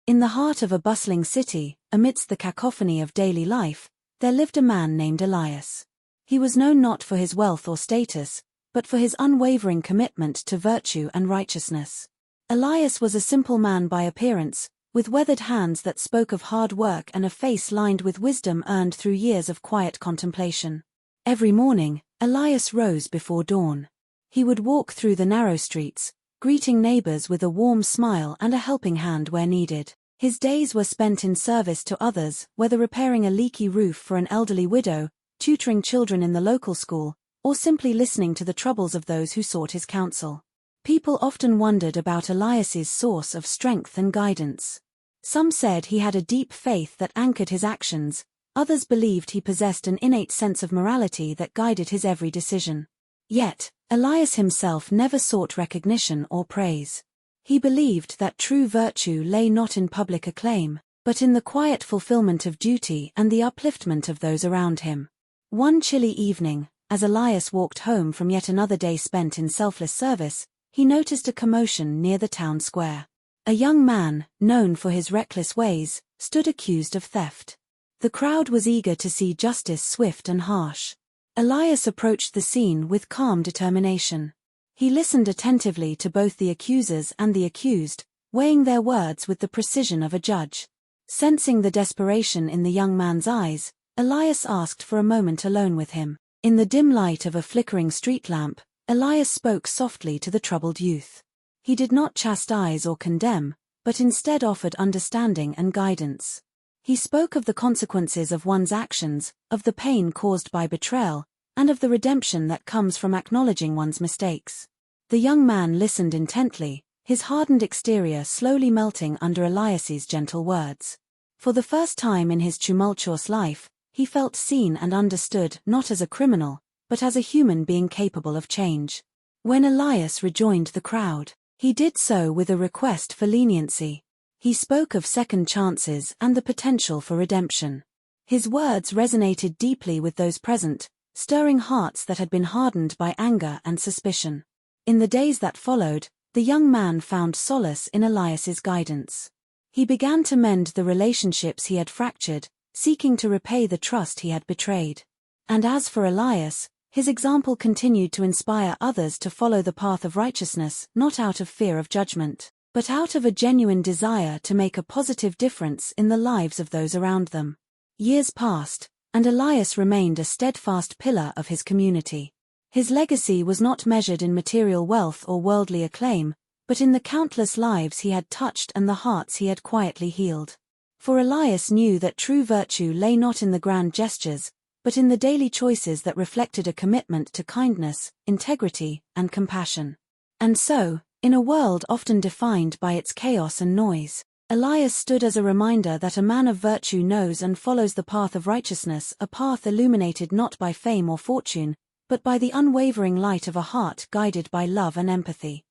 In the heart of a bustling city, amidst the cacophony of daily life, there lived a man named Elias. He was known not for his wealth or status, but for his unwavering commitment to virtue and righteousness. Elias was a simple man by appearance, with weathered hands that spoke of hard work and a face lined with wisdom earned through years of quiet contemplation. Every morning, Elias rose before dawn. He would walk through the narrow streets, greeting neighbors with a warm smile and a helping hand where needed. His days were spent in service to others, whether repairing a leaky roof for an elderly widow, tutoring children in the local school, or simply listening to the troubles of those who sought his counsel. People often wondered about Elias's source of strength and guidance. Some said he had a deep faith that anchored his actions, others believed he possessed an innate sense of morality that guided his every decision. Yet, Elias himself never sought recognition or praise. He believed that true virtue lay not in public acclaim, but in the quiet fulfillment of duty and the upliftment of those around him. One chilly evening, as Elias walked home from yet another day spent in selfless service, he noticed a commotion near the town square. A young man, known for his reckless ways, stood accused of theft. The crowd was eager to see justice swift and harsh. Elias approached the scene with calm determination. He listened attentively to both the accusers and the accused, weighing their words with the precision of a judge. Sensing the desperation in the young man's eyes, Elias asked for a moment alone with him. In the dim light of a flickering street lamp, Elias spoke softly to the troubled youth. He did not chastise or condemn, but instead offered understanding and guidance. He spoke of the consequences of one's actions, of the pain caused by betrayal, and of the redemption that comes from acknowledging one's mistakes. The young man listened intently, his hardened exterior slowly melting under Elias's gentle words. For the first time in his tumultuous life, he felt seen and understood not as a criminal, but as a human being capable of change. When Elias rejoined the crowd, he did so with a request for leniency. He spoke of second chances and the potential for redemption. His words resonated deeply with those present, stirring hearts that had been hardened by anger and suspicion. In the days that followed, the young man found solace in Elias's guidance. He began to mend the relationships he had fractured, seeking to repay the trust he had betrayed. And as for Elias, his example continued to inspire others to follow the path of righteousness, not out of fear of judgment, but out of a genuine desire to make a positive difference in the lives of those around them. Years passed, and Elias remained a steadfast pillar of his community. His legacy was not measured in material wealth or worldly acclaim, but in the countless lives he had touched and the hearts he had quietly healed. For Elias knew that true virtue lay not in the grand gestures, but in the daily choices that reflected a commitment to kindness, integrity, and compassion. And so, in a world often defined by its chaos and noise, Elias stood as a reminder that a man of virtue knows and follows the path of righteousness, a path illuminated not by fame or fortune, but by the unwavering light of a heart guided by love and empathy.